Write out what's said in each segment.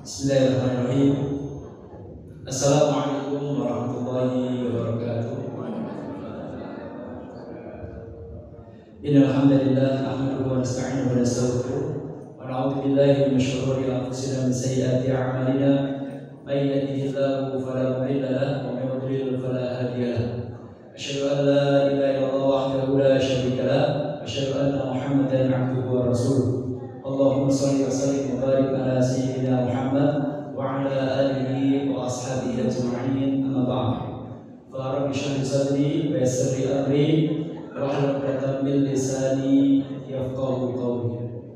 Bismillahirrahmanirrahim. Assalamualaikum warahmatullahi wabarakatuh. Innal hamdalillah nahmaduhu wa nasta'inuhu wa nastaghfiruh wa na'udzu billahi min shururi anfusina wa min sayyiati a'malina. May yahdihillahu fala mudilla lahu wa may yudlil fala hadiya lahu. Asyhadu an la ilaha illallah wahdahu la syarika lahu wa asyhadu anna Muhammadan 'abduhu wa rasuluh. Allahumma shalli wa sallim wa barik ala sayyidina Muhammad wa ala alihi wa ashabihi ajma'in. Amma ba'd. Fa rabbi shrah li sadri wa yassir li amri wahlul 'uqdatam min lisani yafqahu qawli.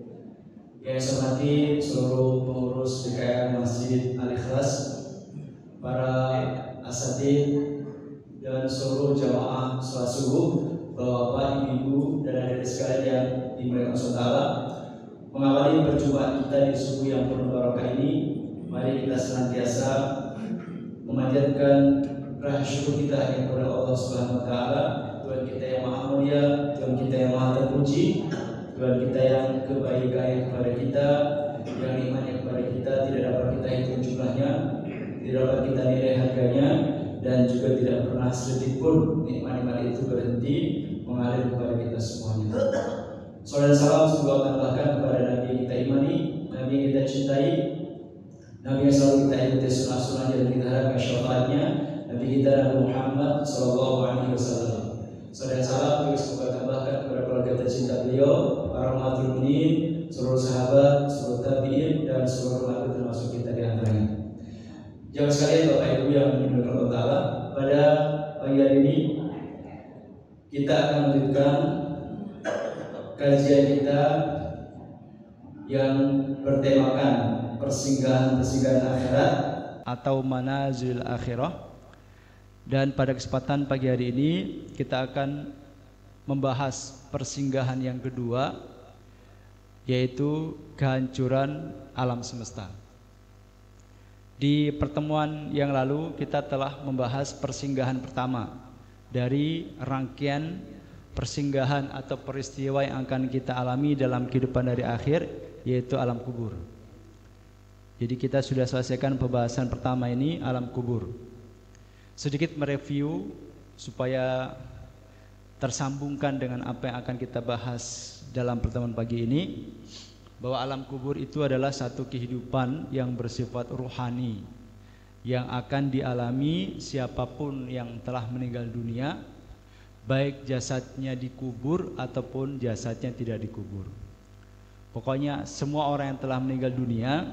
Yang saya hormati seluruh pengurus DKM Masjid Al-Ikhlas, para asatidz dan seluruh jamaah salat subuh, Bapak, Ibu, dan adik-adik sekalian yang dimuliakan Allah Ta'ala. Mengawali perjumpaan kita di subuh yang penuh barokah ini, mari kita senantiasa memanjatkan rasa syukur kita kepada Allah Subhanahu wa Ta'ala, Tuhan kita yang Maha Mulia, Tuhan kita yang Maha Terpuji, Tuhan kita yang kebaikan kepada kita, yang nikmatnya kepada kita tidak dapat kita hitung jumlahnya, tidak dapat kita nilai harganya, dan juga tidak pernah sedetik pun nikmat-nikmat itu berhenti mengalir kepada kita semuanya. Salam dan salam semoga Allah tambahkan kepada Nabi kita imani, Nabi yang kita cintai, Nabi yang selalu kita ikuti sunnah-sunnahnya dan kita harapkan syafaatnya, Nabi kita Nabi Muhammad Sallallahu Alaihi Wasallam. Salam dan salam juga semoga tambahkan kepada keluarga tercinta beliau, para umatul mukminin, seluruh sahabat, seluruh tabi'in, dan seluruh umat termasuk kita di antaranya. Jamaah sekalian, Bapak Ibu yang dimuliakan Allah Ta'ala, pada pagi hari ini kita akan melanjutkan kajian kita yang bertemakan persinggahan-persinggahan akhirat atau manazil akhirah. Dan pada kesempatan pagi hari ini kita akan membahas persinggahan yang kedua, yaitu kehancuran alam semesta. Di pertemuan yang lalu kita telah membahas persinggahan pertama dari rangkaian persinggahan atau peristiwa yang akan kita alami dalam kehidupan dari akhir, yaitu alam kubur. Jadi kita sudah selesaikan pembahasan pertama ini, alam kubur. Sedikit mereview supaya tersambungkan dengan apa yang akan kita bahas dalam pertemuan pagi ini, bahwa alam kubur itu adalah satu kehidupan yang bersifat ruhani yang akan dialami siapapun yang telah meninggal dunia, baik jasadnya dikubur ataupun jasadnya tidak dikubur. Pokoknya semua orang yang telah meninggal dunia,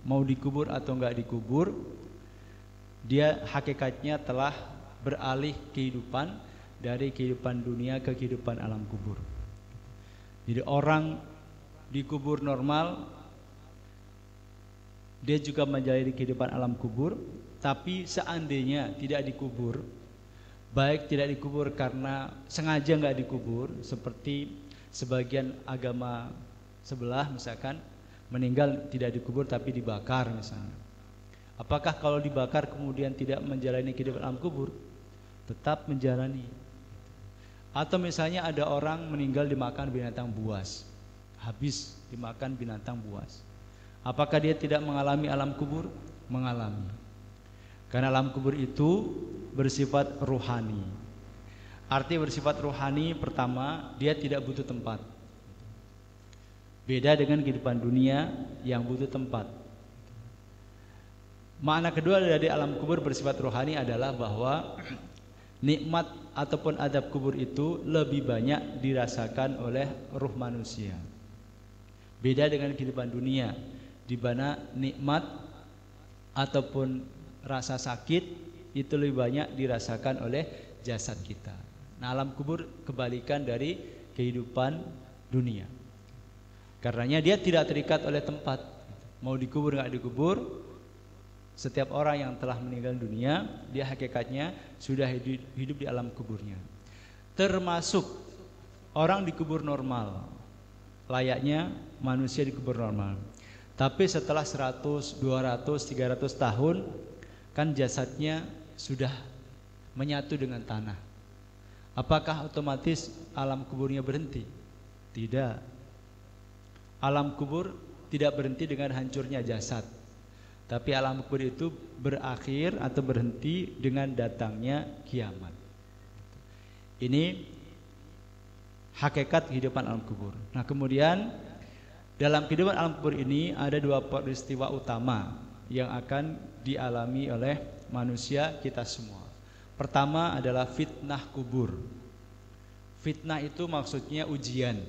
mau dikubur atau enggak dikubur, dia hakikatnya telah beralih kehidupan dari kehidupan dunia ke kehidupan alam kubur. Jadi orang dikubur normal, dia juga menjalani kehidupan alam kubur. Tapi seandainya tidak dikubur, baik tidak dikubur karena sengaja nggak dikubur, seperti sebagian agama sebelah misalkan meninggal tidak dikubur tapi dibakar misalnya. Apakah kalau dibakar kemudian tidak menjalani kehidupan alam kubur? Tetap menjalani. Atau misalnya ada orang meninggal dimakan binatang buas, habis dimakan binatang buas, apakah dia tidak mengalami alam kubur? Mengalami. Karena alam kubur itu bersifat ruhani. Arti bersifat ruhani, pertama, dia tidak butuh tempat. Beda dengan kehidupan dunia yang butuh tempat. Makna kedua dari alam kubur bersifat ruhani adalah bahwa nikmat ataupun adab kubur itu lebih banyak dirasakan oleh ruh manusia. Beda dengan kehidupan dunia, di mana nikmat ataupun rasa sakit itu lebih banyak dirasakan oleh jasad kita. Nah, alam kubur kebalikan dari kehidupan dunia. Karenanya dia tidak terikat oleh tempat. Mau dikubur nggak dikubur, setiap orang yang telah meninggal dunia, dia hakikatnya sudah hidup di alam kuburnya. Termasuk orang dikubur normal, layaknya manusia dikubur normal. Tapi setelah 100, 200, 300 tahun, kan jasadnya sudah menyatu dengan tanah. Apakah otomatis alam kuburnya berhenti? Tidak. Alam kubur tidak berhenti dengan hancurnya jasad, Tapi alam kubur itu berakhir atau berhenti dengan datangnya kiamat. Ini hakikat kehidupan alam kubur. Nah, kemudian dalam kehidupan alam kubur ini ada dua peristiwa utama yang akan dialami oleh manusia kita semua. Pertama adalah fitnah kubur. Fitnah itu maksudnya ujian.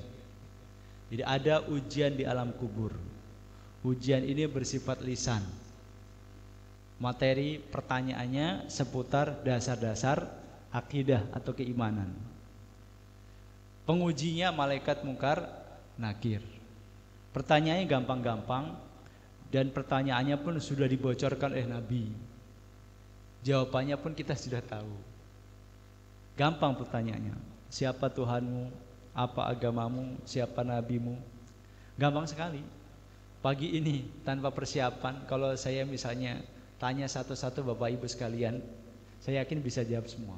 Jadi ada ujian di alam kubur. Ujian ini bersifat lisan. Materi pertanyaannya seputar dasar-dasar akidah atau keimanan. Pengujinya malaikat Munkar Nakir. Pertanyaannya gampang-gampang dan pertanyaannya pun sudah dibocorkan oleh Nabi. Jawabannya pun kita sudah tahu. Gampang pertanyaannya. Siapa Tuhanmu? Apa agamamu? Siapa nabimu? Gampang sekali. Pagi ini tanpa persiapan, kalau saya misalnya tanya satu-satu Bapak Ibu sekalian, saya yakin bisa jawab semua.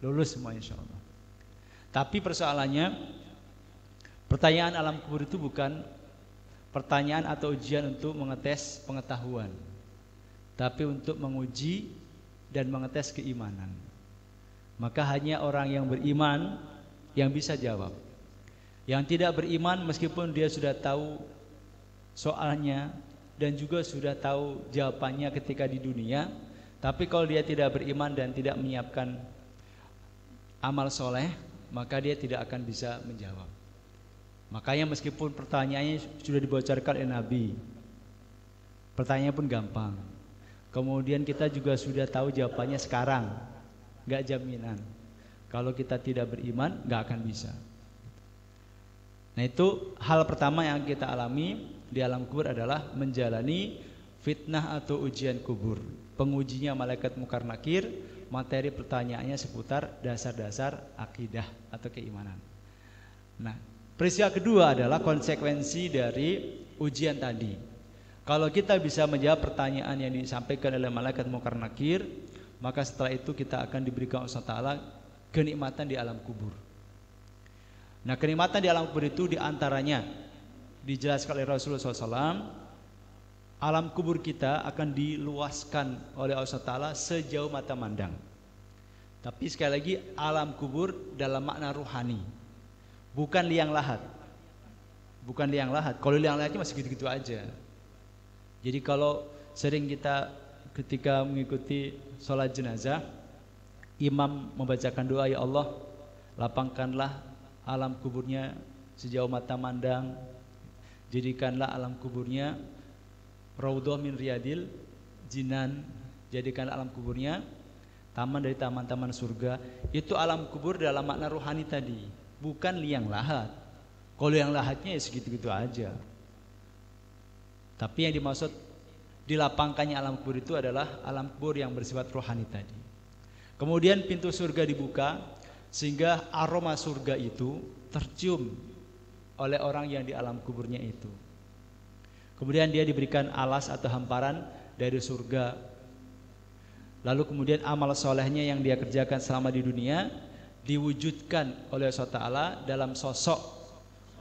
Lulus semua insya Allah. Tapi persoalannya, pertanyaan alam kubur itu bukan pertanyaan atau ujian untuk mengetes pengetahuan, tapi untuk menguji dan mengetes keimanan. Maka hanya orang yang beriman yang bisa jawab. Yang tidak beriman meskipun dia sudah tahu soalnya dan juga sudah tahu jawabannya ketika di dunia, tapi kalau dia tidak beriman dan tidak menyiapkan amal soleh, maka dia tidak akan bisa menjawab. Makanya meskipun pertanyaannya sudah dibocorkan oleh Nabi, pertanyaannya pun gampang. Kemudian kita juga sudah tahu jawabannya sekarang, gak jaminan. Kalau kita tidak beriman, gak akan bisa. Nah, itu hal pertama yang kita alami di alam kubur adalah menjalani fitnah atau ujian kubur. Pengujinya malaikat Munkar Nakir, materi pertanyaannya seputar dasar-dasar akidah atau keimanan. Nah, peristiwa kedua adalah konsekuensi dari ujian tadi. Kalau kita bisa menjawab pertanyaan yang disampaikan oleh malaikat Munkar Nakir, maka setelah itu kita akan diberikan oleh Allah Ta'ala kenikmatan di alam kubur. Nah, kenikmatan di alam kubur itu diantaranya dijelaskan oleh Rasulullah SAW, alam kubur kita akan diluaskan oleh Allah Ta'ala sejauh mata mandang. Tapi sekali lagi alam kubur dalam makna ruhani, bukan liang lahat. Bukan liang lahat. Kalau liang lahatnya masih gitu-gitu aja. Jadi kalau sering kita ketika mengikuti sholat jenazah, imam membacakan doa, ya Allah lapangkanlah alam kuburnya sejauh mata mandang, jadikanlah alam kuburnya raudhah min riyadil jinan, jadikan alam kuburnya taman dari taman-taman surga. Itu alam kubur dalam makna rohani tadi, bukan liang lahat. Kalau liang lahatnya ya segitu-gitu aja. Tapi yang dimaksud dilapangkannya alam kubur itu adalah alam kubur yang bersifat rohani tadi. Kemudian pintu surga dibuka sehingga aroma surga itu tercium oleh orang yang di alam kuburnya itu. Kemudian dia diberikan alas atau hamparan dari surga. Lalu kemudian amal solehnya yang dia kerjakan selama di dunia diwujudkan oleh Allah Ta'ala dalam sosok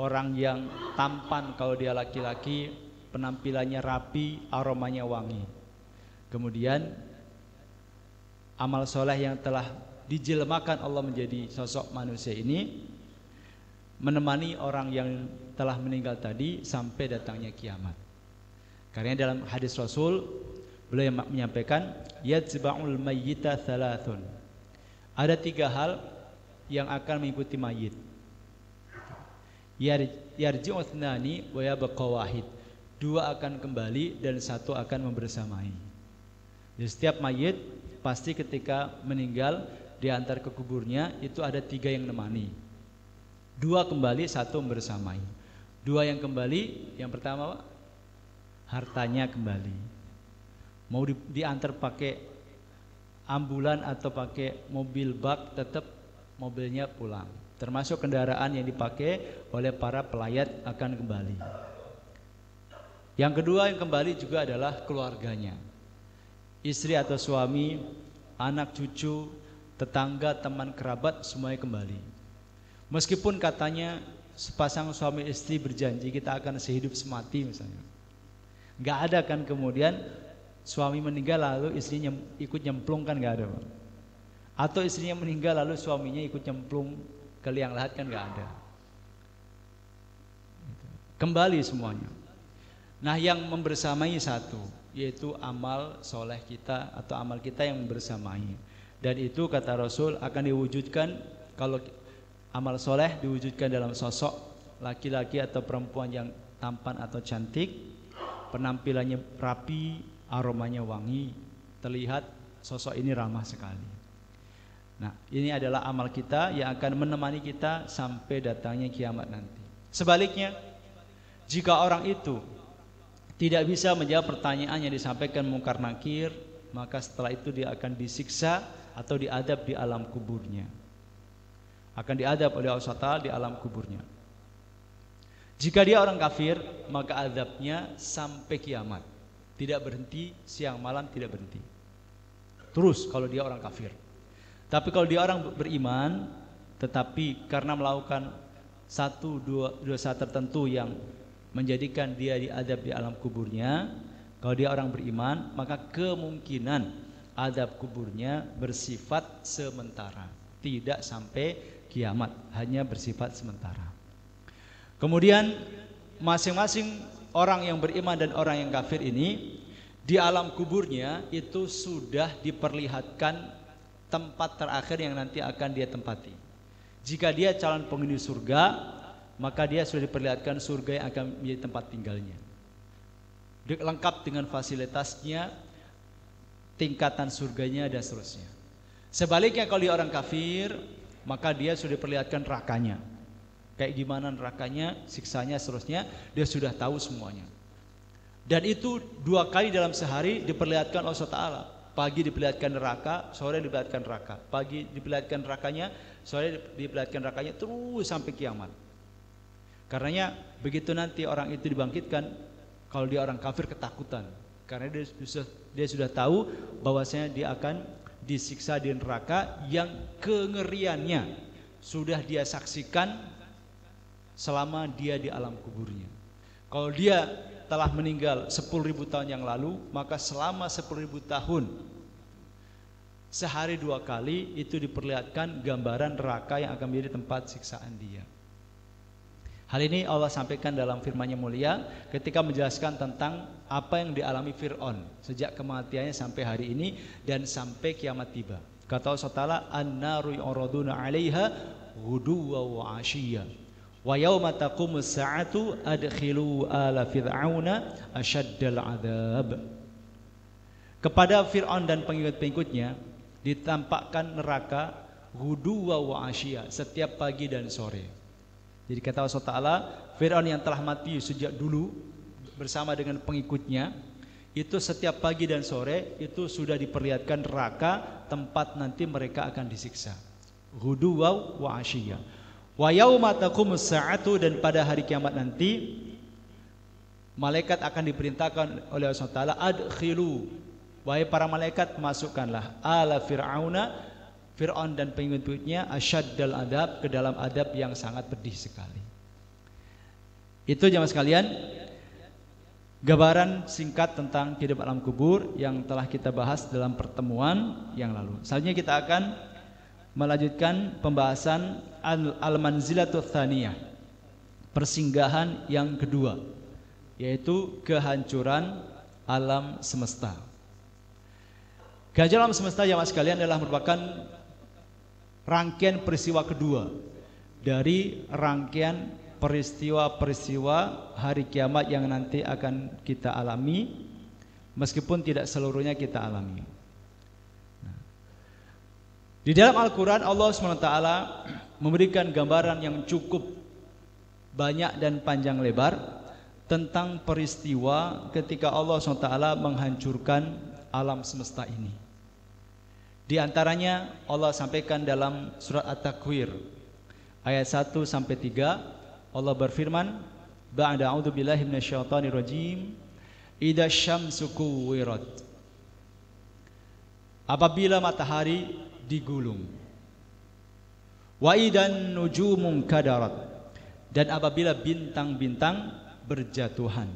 orang yang tampan kalau dia laki-laki, penampilannya rapi, aromanya wangi. Kemudian amal soleh yang telah dijelmakan Allah menjadi sosok manusia ini menemani orang yang telah meninggal tadi sampai datangnya kiamat. Karena dalam hadis Rasul beliau menyampaikan yatba'ul mayyita thalathun. Ada 3 hal yang akan mengikuti mayit. Yarji'u thnani wa yabqa wahid. 2 akan kembali dan 1 akan membersamai. Jadi setiap mayit pasti ketika meninggal diantar ke kuburnya itu ada 3 yang menemani. 2 kembali, 1 membersamai. 2 yang kembali, yang pertama hartanya kembali. Mau diantar pakai ambulan atau pakai mobil bak, tetap mobilnya pulang. Termasuk kendaraan yang dipakai oleh para pelayat akan kembali. Yang kedua yang kembali juga adalah keluarganya. Istri atau suami, anak cucu, tetangga, teman kerabat semuanya kembali. Meskipun katanya sepasang suami istri berjanji kita akan sehidup semati misalnya, nggak ada kan kemudian suami meninggal lalu istrinya ikut nyemplung, kan nggak ada, Pak. Atau istrinya meninggal lalu suaminya ikut nyemplung ke liang lahat, kan nggak ada. Kembali semuanya. Nah, yang membersamai satu, yaitu amal soleh kita atau amal kita yang membersamai. Dan itu kata Rasul akan diwujudkan, kalau amal soleh diwujudkan dalam sosok laki-laki atau perempuan yang tampan atau cantik, penampilannya rapi, aromanya wangi, terlihat sosok ini ramah sekali. Nah, ini adalah amal kita yang akan menemani kita sampai datangnya kiamat nanti. Sebaliknya, jika orang itu tidak bisa menjawab pertanyaan yang disampaikan Munkar Nakir, maka setelah itu dia akan disiksa atau diadab di alam kuburnya. Akan diadab oleh Allah SWT di alam kuburnya. Jika dia orang kafir, maka adabnya sampai kiamat. Tidak berhenti, siang malam tidak berhenti. Terus kalau dia orang kafir. Tapi kalau dia orang beriman, tetapi karena melakukan satu dua dosa tertentu yang menjadikan dia diadab di alam kuburnya, kalau dia orang beriman, maka kemungkinan adab kuburnya bersifat sementara, tidak sampai kiamat, hanya bersifat sementara. Kemudian masing-masing orang yang beriman dan orang yang kafir ini di alam kuburnya itu sudah diperlihatkan tempat terakhir yang nanti akan dia tempati. Jika dia calon penghuni surga, maka dia sudah diperlihatkan surga yang akan menjadi tempat tinggalnya, lengkap dengan fasilitasnya, tingkatan surganya dan seterusnya. Sebaliknya kalau dia orang kafir, maka dia sudah diperlihatkan nerakanya, kayak gimana nerakanya, siksanya, seterusnya, dia sudah tahu semuanya. Dan itu 2 kali dalam sehari diperlihatkan Allah Ta'ala. Pagi diperlihatkan neraka, sore diperlihatkan neraka. Pagi diperlihatkan nerakanya, sore diperlihatkan nerakanya, terus sampai kiamat. Karenanya begitu nanti orang itu dibangkitkan, kalau dia orang kafir ketakutan, karena dia sudah tahu bahwasanya dia akan disiksa di neraka yang kengeriannya sudah dia saksikan selama dia di alam kuburnya. Kalau dia telah meninggal 10.000 tahun yang lalu, maka selama 10.000 tahun sehari 2 kali itu diperlihatkan gambaran neraka yang akan menjadi tempat siksaan dia. Hal ini Allah sampaikan dalam firman-Nya mulia ketika menjelaskan tentang apa yang dialami Fir'aun sejak kematiannya sampai hari ini dan sampai kiamat tiba. Kata Allah Ta'ala, an-naru yu'raduna 'alaiha ghuduwwa wa 'ashiyya wa yauma taqumus sa'atu adkhilu ala fir'auna asyaddal 'adzab. Kepada Fir'aun dan pengikut-pengikutnya ditampakkan neraka ghuduwwa wa 'ashiyya, setiap pagi dan sore. Jadi kata Allah Ta'ala, Fir'aun yang telah mati sejak dulu bersama dengan pengikutnya, itu setiap pagi dan sore itu sudah diperlihatkan neraka, tempat nanti mereka akan disiksa. Ghuduwwa wa 'ashiyya. Wa yauma taqumus sa'atu, dan pada hari kiamat nanti malaikat akan diperintahkan oleh Allah Ta'ala, adkhilu, wahai para malaikat, masukkanlah ala fir'auna, Fir'aun dan pengikutnya, asyaddal adab, ke dalam adab yang sangat pedih sekali. Itu jemaah sekalian, gambaran singkat tentang kehidupan alam kubur yang telah kita bahas dalam pertemuan yang lalu. Selanjutnya kita akan melanjutkan pembahasan al-manzilatul tsaniyah, persinggahan yang kedua, yaitu kehancuran alam semesta. Kehancuran alam semesta jemaah sekalian adalah merupakan rangkaian peristiwa kedua dari rangkaian peristiwa-peristiwa hari kiamat yang nanti akan kita alami, meskipun tidak seluruhnya kita alami. Di dalam Al-Quran Allah SWT memberikan gambaran yang cukup banyak dan panjang lebar tentang peristiwa ketika Allah SWT menghancurkan alam semesta ini. Di antaranya Allah sampaikan dalam surat At-Takwir ayat 1-3, Allah berfirman, ba'da a'udzu billahi minasyaitonir rajim, idza syamsu kuwirat, apabila matahari digulung, wa idan nujumun kadarat, dan apabila bintang-bintang berjatuhan,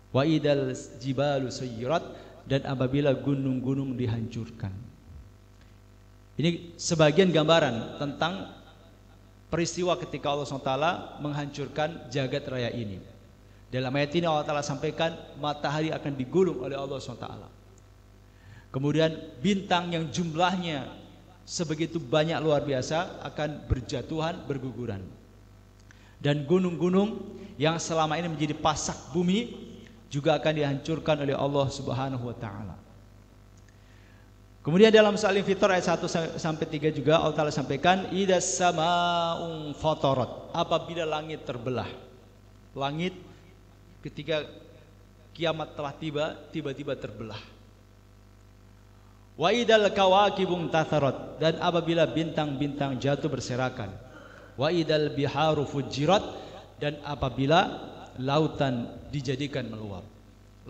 wa idal jibalu suyirat, dan apabila gunung-gunung dihancurkan. Ini sebagian gambaran tentang peristiwa ketika Allah SWT menghancurkan jagat raya ini. Dalam ayat ini Allah Ta'ala sampaikan matahari akan digulung oleh Allah SWT. Kemudian bintang yang jumlahnya sebegitu banyak luar biasa akan berjatuhan, berguguran. Dan gunung-gunung yang selama ini menjadi pasak bumi juga akan dihancurkan oleh Allah Subhanahu wa taala. Kemudian dalam surah Al-Infitar ayat 1 sampai 3 juga Allah Ta'ala sampaikan idas samaa'un fatarat, apabila langit terbelah. Langit ketika kiamat telah tiba, tiba-tiba terbelah. Wa idal kawakibun tatharat, dan apabila bintang-bintang jatuh berserakan. Wa idal biharu fujirat, dan apabila lautan dijadikan meluap.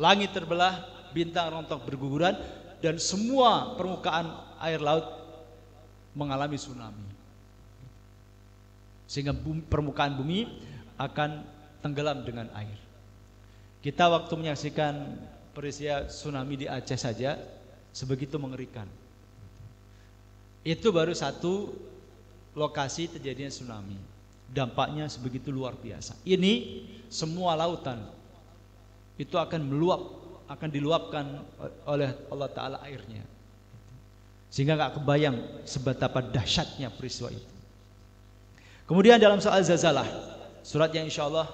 Langit terbelah, bintang rontok berguguran, dan semua permukaan air laut mengalami tsunami. Sehingga permukaan bumi akan tenggelam dengan air. Kita waktu menyaksikan peristiwa tsunami di Aceh saja sebegitu mengerikan. Itu baru satu lokasi terjadinya tsunami. Dampaknya sebegitu luar biasa. Ini semua lautan itu akan meluap, akan diluapkan oleh Allah Ta'ala airnya. Sehingga gak kebayang seberapa dahsyatnya peristiwa itu. Kemudian dalam surah Az-Zalzalah, surat yang insya Allah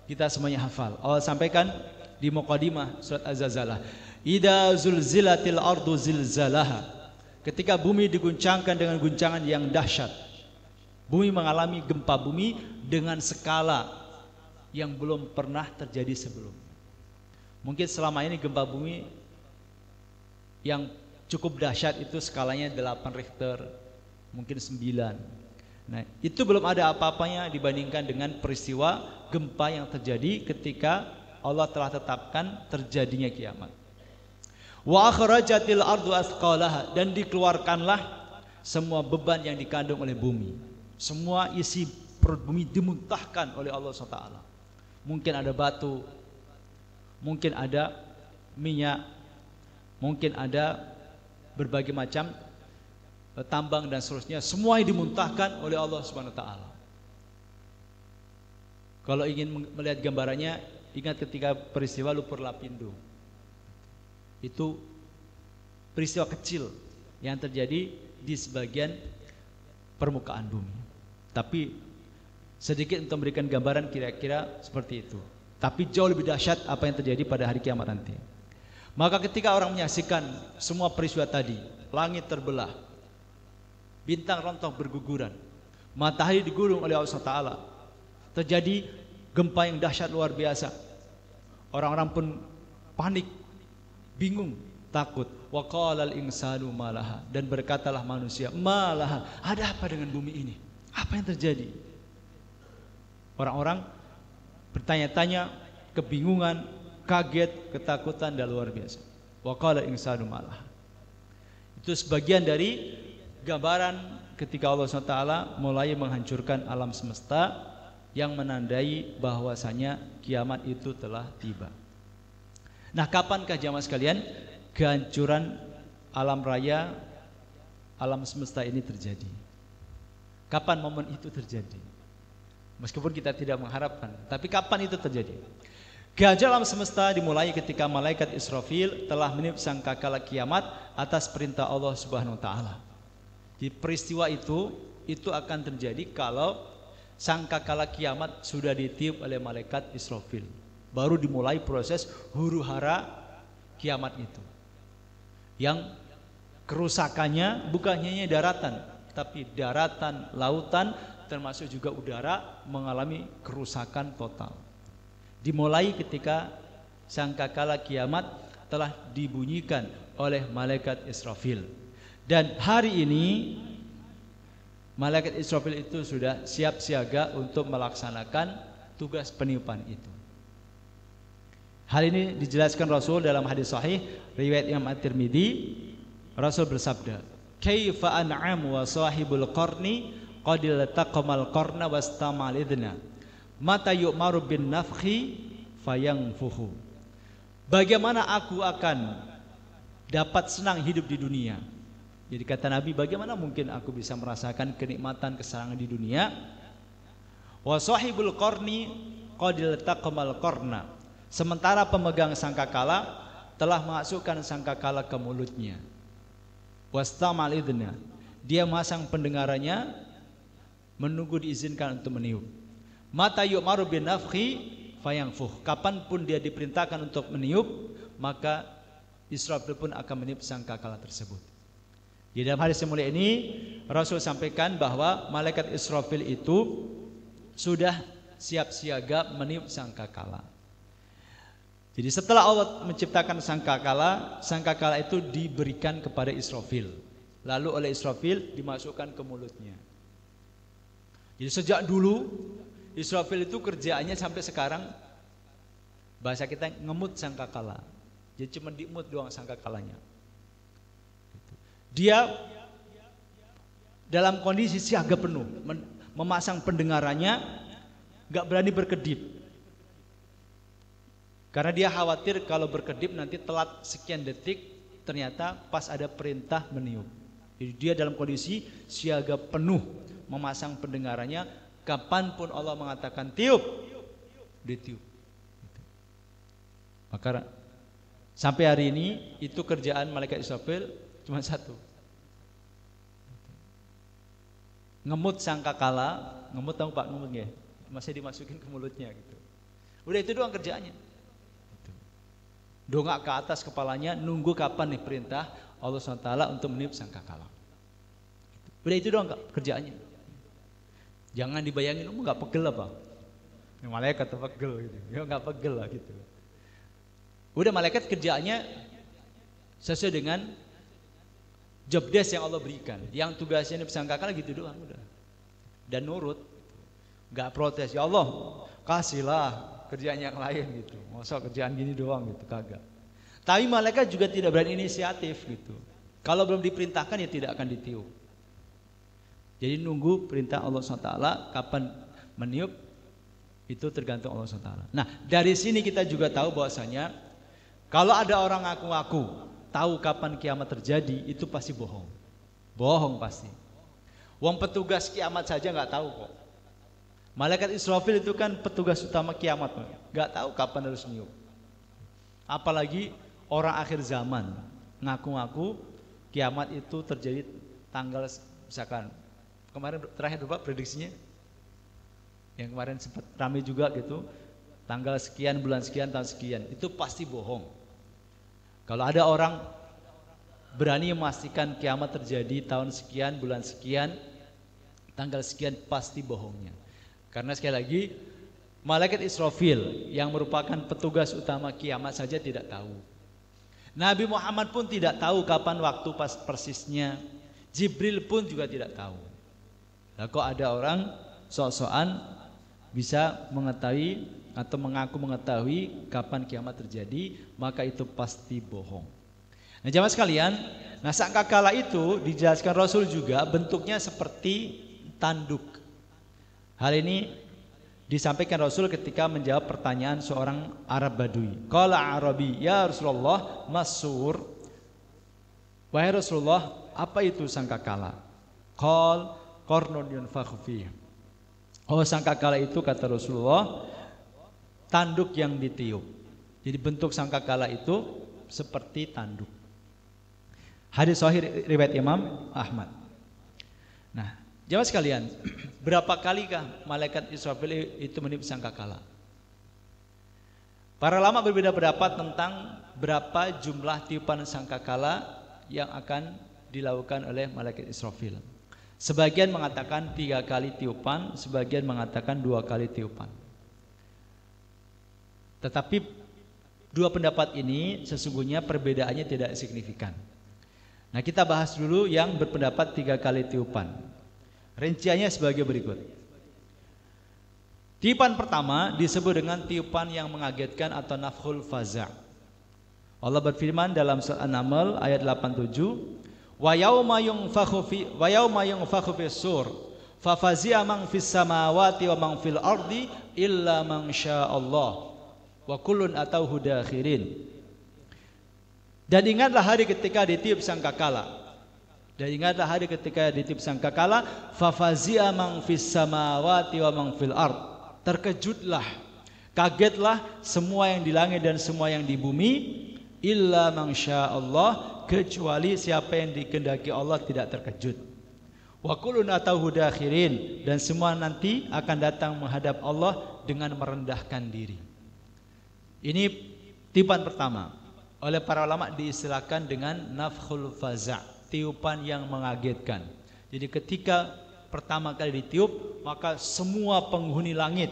kita semuanya hafal, Allah sampaikan di muqaddimah surat Az-Zalzalah, idza zulzilatil ardu zilzalaha, ketika bumi diguncangkan dengan guncangan yang dahsyat. Bumi mengalami gempa bumi dengan skala yang belum pernah terjadi sebelumnya. Mungkin selama ini gempa bumi yang cukup dahsyat itu skalanya 8 Richter, mungkin 9. Nah, itu belum ada apa-apanya dibandingkan dengan peristiwa gempa yang terjadi ketika Allah telah tetapkan terjadinya kiamat. Wa akhrajatil ardu asqalaha, dan dikeluarkanlah semua beban yang dikandung oleh bumi. Semua isi perut bumi dimuntahkan oleh Allah SWT. Mungkin ada batu, mungkin ada minyak, mungkin ada berbagai macam tambang dan seterusnya, semua dimuntahkan oleh Allah Subhanahu wa taala. Kalau ingin melihat gambarannya, ingat ketika peristiwa Lumpur Lapindo. Itu peristiwa kecil yang terjadi di sebagian permukaan bumi. Tapi sedikit untuk memberikan gambaran kira-kira seperti itu. Tapi jauh lebih dahsyat apa yang terjadi pada hari kiamat nanti. Maka ketika orang menyaksikan semua peristiwa tadi, langit terbelah, bintang rontok berguguran, matahari digulung oleh Allah SWT, terjadi gempa yang dahsyat luar biasa. Orang-orang pun panik, bingung, takut. Wa qalal insanu malaha, dan berkatalah manusia, malaha, ada apa dengan bumi ini? Apa yang terjadi? Orang-orang bertanya-tanya, kebingungan, kaget, ketakutan, dan luar biasa. Wa qalal insanu malaha. Itu sebagian dari gambaran ketika Allah SWT mulai menghancurkan alam semesta yang menandai bahwasanya kiamat itu telah tiba. Nah, kapankah jamaah sekalian kehancuran alam raya, alam semesta ini terjadi? Kapan momen itu terjadi? Meskipun kita tidak mengharapkan, tapi kapan itu terjadi? Kehancuran alam semesta dimulai ketika malaikat Israfil telah meniup sangkakala kiamat atas perintah Allah Subhanahu wa taala. Di peristiwa itu akan terjadi kalau sangkakala kiamat sudah ditiup oleh malaikat Israfil. Baru dimulai proses huru-hara kiamat itu. Yang kerusakannya bukan hanya daratan, tapi daratan, lautan, termasuk juga udara mengalami kerusakan total. Dimulai ketika sangkakala kiamat telah dibunyikan oleh malaikat Israfil. Dan hari ini malaikat Israfil itu sudah siap siaga untuk melaksanakan tugas peniupan itu. Hal ini dijelaskan Rasul dalam hadis sahih riwayat Imam At-Tirmidzi. Rasul bersabda, "Kaifa an'am wa sahibul qarni qadil taqamal qarna wastamal idna. Mata yu'maru bin nafkhi fayangfuhu." Bagaimana aku akan dapat senang hidup di dunia. Jadi kata Nabi, bagaimana mungkin aku bisa merasakan kenikmatan kesenangan di dunia? Wa sahibul qarni qad iltaqamal qarna. Sementara pemegang sangkakala telah masukkan sangkakala ke mulutnya. Wastamal idna. Dia masang pendengarannya, menunggu diizinkan untuk meniup. Mata yu'maru bin nafkhi fayangfuh. Kapanpun dia diperintahkan untuk meniup, maka Israfil pun akan meniup sangkakala tersebut. Di dalam hadis yang mulia ini Rasul sampaikan bahwa malaikat Israfil itu sudah siap siaga meniup sangkakala. Jadi setelah Allah menciptakan sangkakala itu diberikan kepada Israfil. Lalu oleh Israfil dimasukkan ke mulutnya. Jadi sejak dulu Israfil itu kerjaannya sampai sekarang, bahasa kita ngemut sangkakala. Jadi cuma diemut doang sangkakalanya. Dia dalam kondisi siaga penuh, memasang pendengarannya, gak berani berkedip. Karena dia khawatir kalau berkedip nanti telat sekian detik, ternyata pas ada perintah meniup. Jadi dia dalam kondisi siaga penuh, memasang pendengarannya, kapanpun Allah mengatakan tiup, ditiup. Maka sampai hari ini itu kerjaan malaikat Israfil cuma satu, ngemut sangkakala. Ngemut tahu Pak, ngemut ya, masih dimasukin ke mulutnya gitu. Udah itu doang kerjaannya. Dongak ke atas kepalanya, nunggu kapan nih perintah Allah SWT untuk meniup sangkakala. Udah itu doang kerjaannya. Jangan dibayangin, nggak pegel apa? Yang malaikat pegel gitu, ya nggak pegel lah gitu. Udah malaikat kerjaannya sesuai dengan job desk yang Allah berikan. Yang tugasnya ini sangkakala gitu doang udah. Dan nurut, nggak protes. Ya Allah, kasihlah kerjaan yang lain gitu. Masa kerjaan gini doang gitu, kagak. Tapi malaikat juga tidak berinisiatif gitu. Kalau belum diperintahkan ya tidak akan ditiup. Jadi nunggu perintah Allah SWT kapan meniup, itu tergantung Allah SWT. Nah dari sini kita juga tahu bahwasanya kalau ada orang ngaku-ngaku tahu kapan kiamat terjadi, itu pasti bohong. Bohong pasti. Wong petugas kiamat saja nggak tahu kok. Malaikat Israfil itu kan petugas utama kiamat, nggak tahu kapan harus niup. Apalagi orang akhir zaman ngaku-ngaku kiamat itu terjadi tanggal misalkan kemarin terakhir Bapak prediksinya, yang kemarin sempat ramai juga gitu, tanggal sekian bulan sekian tahun sekian, itu pasti bohong. Kalau ada orang berani memastikan kiamat terjadi tahun sekian bulan sekian tanggal sekian, pasti bohongnya. Karena sekali lagi malaikat Israfil yang merupakan petugas utama kiamat saja tidak tahu. Nabi Muhammad pun tidak tahu kapan waktu pas persisnya. Jibril pun juga tidak tahu. Nah, kok ada orang sok-sokan bisa mengetahui atau mengaku mengetahui kapan kiamat terjadi, maka itu pasti bohong. Nah jamaah sekalian, nah sangkakala itu dijelaskan Rasul juga bentuknya seperti tanduk. Hal ini disampaikan Rasul ketika menjawab pertanyaan seorang Arab Badui. Qala Arabi, ya Rasulullah, masur. Wahai Rasulullah, apa itu sangkakala? Qal qarnun yunfakhu fihi. Oh, sangkakala itu kata Rasulullah tanduk yang ditiup. Jadi bentuk sangkakala itu seperti tanduk. Hadis sahih riwayat Imam Ahmad. Nah, jamaah sekalian, berapa kalikah malaikat Israfil itu meniup sangkakala? Para ulama berbeda pendapat tentang berapa jumlah tiupan sangkakala yang akan dilakukan oleh malaikat Israfil. Sebagian mengatakan 3 kali tiupan, sebagian mengatakan 2 kali tiupan. Tetapi dua pendapat ini sesungguhnya perbedaannya tidak signifikan. Nah kita bahas dulu yang berpendapat 3 kali tiupan. Rinciannya sebagai berikut. Tiupan pertama disebut dengan tiupan yang mengagetkan atau nafkhul faza'. Allah berfirman dalam surah An-Naml ayat 87, wa yauma yunfakhu fis-sur fa fazi'a man fis samawati wa man fil ardi illa man sya'allah wa kullun atauhu dakhirin. Dan ingatlah hari ketika ditiup sangkakala. Dan ingatlah hari ketika ditiup sangkakala, fafazi'a man fis samawati wa man fil ard. Terkejutlah, kagetlah semua yang di langit dan semua yang di bumi, illa man sya'allah, kecuali siapa yang dikehendaki Allah tidak terkejut. Wa kullun atauhu dakhirin, dan semua nanti akan datang menghadap Allah dengan merendahkan diri. Ini tiupan pertama. Oleh para ulama diistilahkan dengan nafkhul faza', tiupan yang mengagetkan. Jadi ketika pertama kali ditiup, maka semua penghuni langit,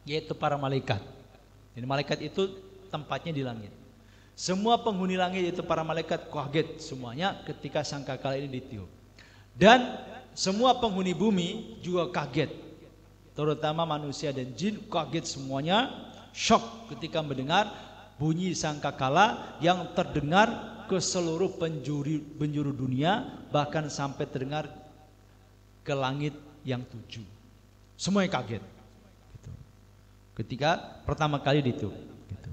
yaitu para malaikat. Jadi malaikat itu tempatnya di langit. Semua penghuni langit itu para malaikat kaget semuanya ketika sangkakala ini ditiup. Dan semua penghuni bumi juga kaget. Terutama manusia dan jin kaget semuanya, syok ketika mendengar bunyi sangkakala yang terdengar ke seluruh penjuru dunia, bahkan sampai terdengar ke langit yang 7. Semuanya kaget gitu. Ketika pertama kali ditiup gitu.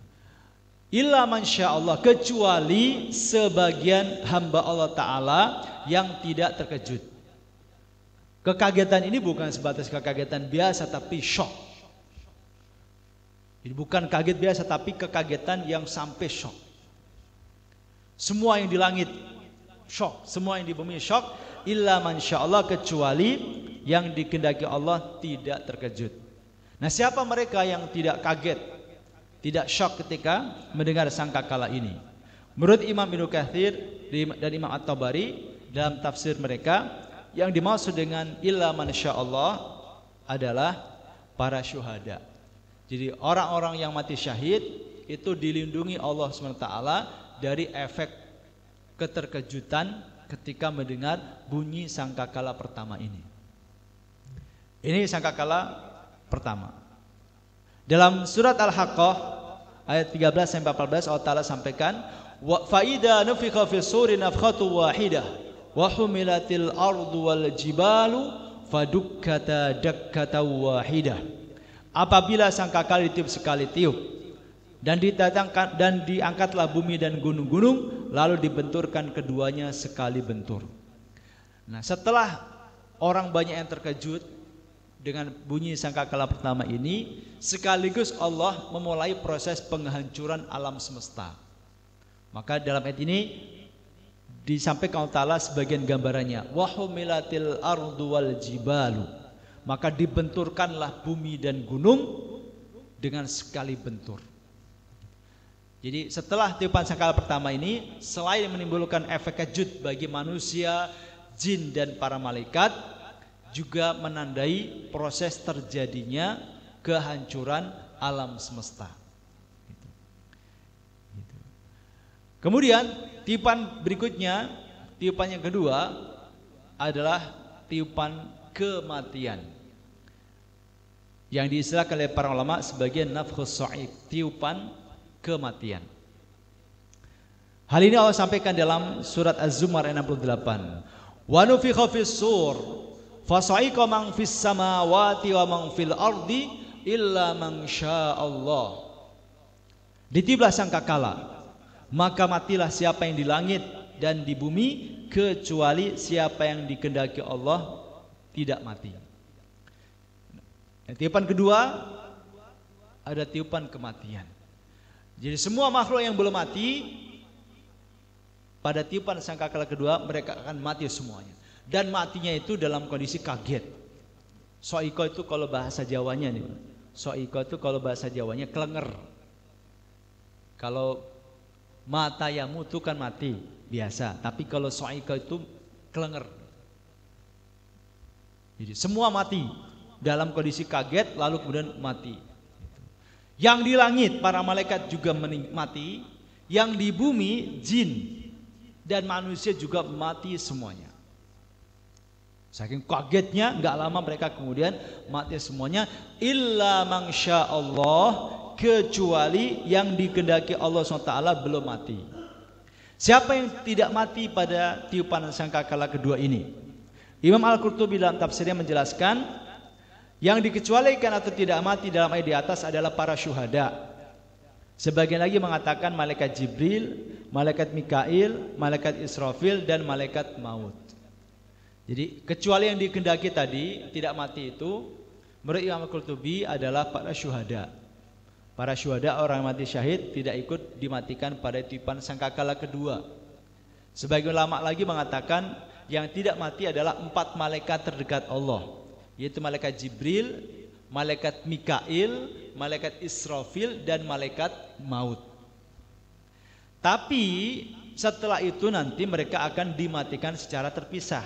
Illa man sya'allah, kecuali sebagian hamba Allah Ta'ala yang tidak terkejut. Kekagetan ini bukan sebatas kekagetan biasa, tapi syok. Jadi bukan kaget biasa, tapi kekagetan yang sampai syok. Semua yang di langit syok, semua yang di bumi syok. Illa man sya'allah, kecuali yang dikehendaki Allah tidak terkejut. Nah, siapa mereka yang tidak kaget, tidak syok ketika mendengar sangkakala ini? Menurut Imam Ibnu Katsir dan Imam At-Tabari dalam tafsir mereka, yang dimaksud dengan illa man sya'allah adalah para syuhada. Jadi orang-orang yang mati syahid itu dilindungi Allah SWT dari efek keterkejutan ketika mendengar bunyi sangkakala pertama ini. Ini sangkakala pertama. Dalam surat Al-Haqqah ayat 13-14 Allah Ta'ala sampaikan, wa faida nufikha fis suri nafkhatu wahidah wa humilatil ardu wal jibalu fadukkata dakkata wahidah. Apabila sangkakala ditiup sekali tiup, dan didatangkan dan diangkatlah bumi dan gunung-gunung, lalu dibenturkan keduanya sekali bentur. Nah, setelah orang banyak yang terkejut dengan bunyi sangkakala pertama ini, sekaligus Allah memulai proses penghancuran alam semesta. Maka dalam ayat ini disampaikan Allah Ta'ala sebagian gambarannya, wa humilatil ardu wal jibalu, maka dibenturkanlah bumi dan gunung dengan sekali bentur. Jadi setelah tiupan sangkakala pertama ini, selain menimbulkan efek kejut bagi manusia, jin dan para malaikat, juga menandai proses terjadinya kehancuran alam semesta. Kemudian tiupan berikutnya, tiupan yang kedua adalah tiupan kematian, yang diistilahkan oleh para ulama sebagai nafkhus sa'iq, tiupan kematian. Hal ini Allah sampaikan dalam surat Az-Zumar ayat 68. Wa nufikha fis sur fa sa'iqa man fis samawati wa man fil ardi illa man sya'allah. Ditiuplah sangkakala, maka matilah siapa yang di langit dan di bumi, kecuali siapa yang dikehendaki Allah tidak mati. Tiupan kedua ada tiupan kematian. Jadi semua makhluk yang belum mati, pada tiupan sangkakala kedua mereka akan mati semuanya. Dan matinya itu dalam kondisi kaget. Soiko itu kalau bahasa Jawanya nih, soiko itu kalau bahasa Jawanya kelenger. Kalau mata yang mutu kan mati biasa, tapi kalau soiko itu kelenger. Jadi semua mati dalam kondisi kaget, lalu kemudian mati. Yang di langit para malaikat juga mati, yang di bumi jin dan manusia juga mati semuanya. Saking kagetnya, nggak lama mereka kemudian mati semuanya. Illa man sya'allah, kecuali yang dikehendaki Allah SWT belum mati. Siapa yang tidak mati pada tiupan sangkakala kedua ini? Imam Al-Qurtubi dalam tafsirnya menjelaskan, yang dikecualikan atau tidak mati dalam ayat di atas adalah para syuhada. Sebagian lagi mengatakan malaikat Jibril, malaikat Mikail, malaikat Israfil, dan malaikat maut. Jadi kecuali yang dikehendaki tadi tidak mati itu, menurut Imam Al-Qurtubi adalah para syuhada. Para syuhada, orang mati syahid, tidak ikut dimatikan pada tiupan sangkakala kedua. Sebagian ulama lagi mengatakan yang tidak mati adalah 4 malaikat terdekat Allah, yaitu malaikat Jibril, malaikat Mikail, malaikat Israfil, dan malaikat maut. Tapi setelah itu nanti mereka akan dimatikan secara terpisah.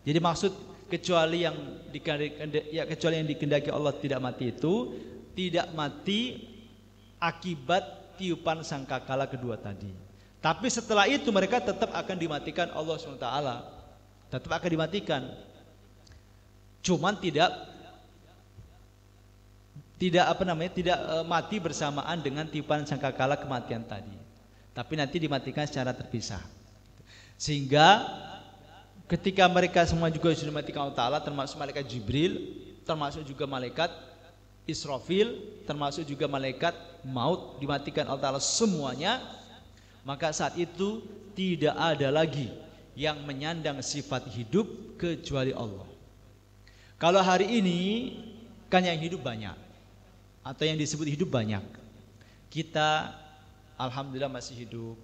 Jadi maksud kecuali yang dikehendaki Allah tidak mati itu tidak mati akibat tiupan sangkakala kedua tadi. Tapi setelah itu mereka tetap akan dimatikan Allah SWT. Tetap akan dimatikan. Cuman tidak mati bersamaan dengan tiupan sangkakala kematian tadi. Tapi nanti dimatikan secara terpisah. Sehingga ketika mereka semua juga sudah dimatikan Allah Ta'ala, termasuk malaikat Jibril, termasuk juga malaikat Israfil, termasuk juga malaikat maut, dimatikan Allah Ta'ala semuanya, maka saat itu tidak ada lagi yang menyandang sifat hidup kecuali Allah. Kalau hari ini kan yang hidup banyak, atau yang disebut hidup banyak. Kita alhamdulillah masih hidup.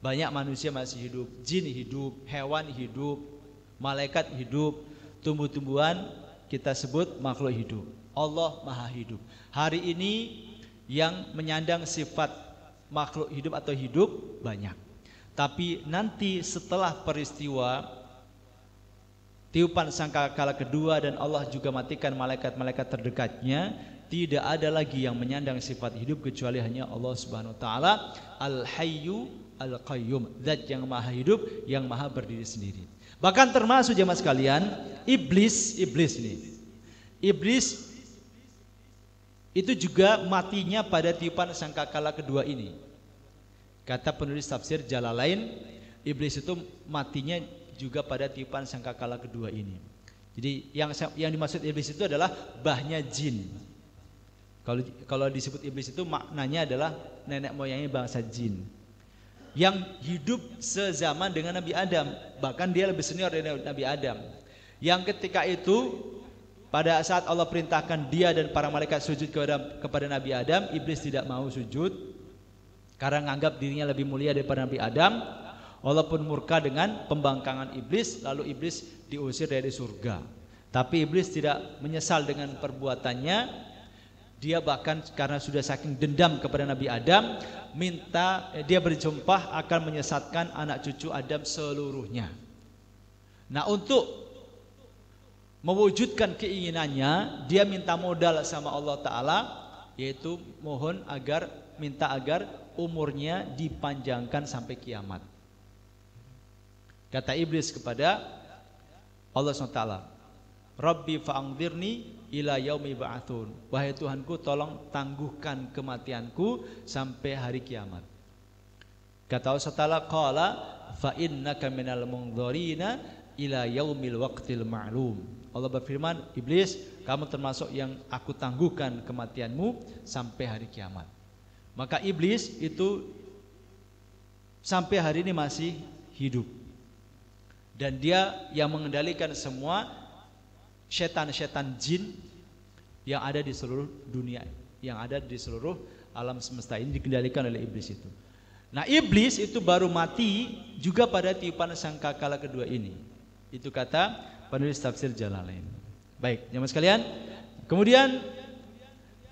Banyak manusia masih hidup, jin hidup, hewan hidup, malaikat hidup, tumbuh-tumbuhan kita sebut makhluk hidup. Allah Maha Hidup. Hari ini yang menyandang sifat makhluk hidup atau hidup banyak. Tapi nanti setelah peristiwa tiupan sangkakala kedua dan Allah juga matikan malaikat-malaikat terdekatnya, tidak ada lagi yang menyandang sifat hidup kecuali hanya Allah Subhanahu wa taala, Al-Hayyu Al-Qayyum, zat yang maha hidup, yang maha berdiri sendiri. Bahkan termasuk jemaah sekalian, iblis itu juga matinya pada tiupan sangkakala kedua ini. Kata penulis tafsir Jalalain, iblis itu matinya juga pada tiupan sangkakala kedua ini. Jadi yang dimaksud iblis itu adalah bahnya jin. Kalau disebut iblis itu maknanya adalah nenek moyangnya bangsa jin, yang hidup sezaman dengan Nabi Adam, bahkan dia lebih senior dari Nabi Adam. Yang ketika itu pada saat Allah perintahkan dia dan para malaikat sujud kepada Nabi Adam, iblis tidak mau sujud karena menganggap dirinya lebih mulia daripada Nabi Adam. Allah pun murka dengan pembangkangan iblis, lalu iblis diusir dari surga. Tapi iblis tidak menyesal dengan perbuatannya. Dia bahkan karena sudah saking dendam kepada Nabi Adam, dia bersumpah akan menyesatkan anak cucu Adam seluruhnya. Nah, untuk mewujudkan keinginannya, dia minta modal sama Allah Ta'ala, yaitu minta agar umurnya dipanjangkan sampai kiamat. Kata iblis kepada Allah SWT, Rabbi fa'angdirni ila yaumi ba'atsun. Wahai Tuhanku, tolong tangguhkan kematianku sampai hari kiamat. Kata Allah Ta'ala, qala fa innaka minal mundharina ila yaumil waqtil ma'lum. Allah berfirman, iblis, kamu termasuk yang aku tangguhkan kematianmu sampai hari kiamat. Maka iblis itu sampai hari ini masih hidup. Dan dia yang mengendalikan semua setan-setan jin yang ada di seluruh dunia, yang ada di seluruh alam semesta ini dikendalikan oleh iblis itu. Nah, iblis itu baru mati juga pada tiupan sangkakala kedua ini. Itu kata penulis tafsir Jalalain. Baik, jemaah sekalian. Kemudian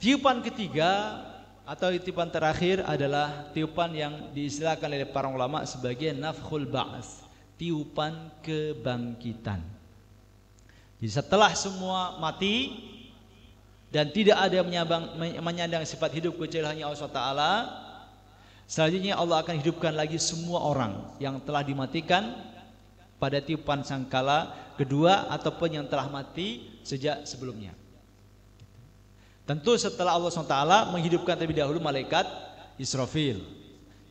tiupan ketiga atau tiupan terakhir adalah tiupan yang diistilahkan oleh para ulama sebagai nafkhul ba'ats, tiupan kebangkitan. Jadi setelah semua mati dan tidak ada yang menyandang sifat hidup kecuali hanya Allah Ta'ala, selanjutnya Allah akan hidupkan lagi semua orang yang telah dimatikan pada tiupan sangkala kedua ataupun yang telah mati sejak sebelumnya. Tentu setelah Allah SWT menghidupkan terlebih dahulu malaikat Israfil.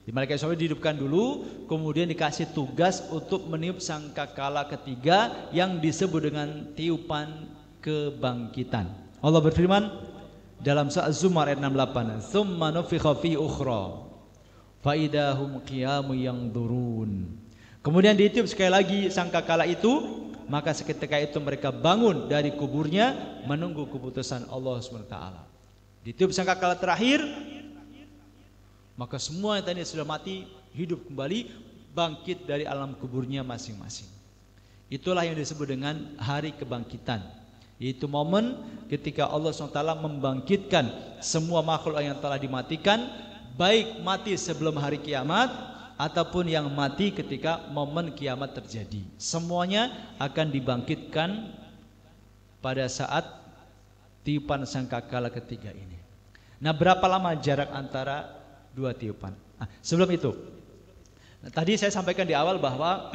Di malaikat Israfil dihidupkan dulu, kemudian dikasih tugas untuk meniup sangkakala ketiga yang disebut dengan tiupan kebangkitan. Allah berfirman dalam surah Az-Zumar ayat 68, "Tsumma nufikha fi ukhra fa idahum qiyamun yanzurun. Kemudian ditiup sekali lagi sangkakala itu, maka seketika itu mereka bangun dari kuburnya menunggu keputusan Allah SWT. Ditiup sangkakala terakhir, maka semua yang tadi sudah mati hidup kembali, bangkit dari alam kuburnya masing-masing. Itulah yang disebut dengan hari kebangkitan, yaitu momen ketika Allah SWT membangkitkan semua makhluk yang telah dimatikan, baik mati sebelum hari kiamat ataupun yang mati ketika momen kiamat terjadi. Semuanya akan dibangkitkan pada saat tiupan sangkakala ketiga ini. Nah, berapa lama jarak antara dua tiupan? Sebelum itu, tadi saya sampaikan di awal bahwa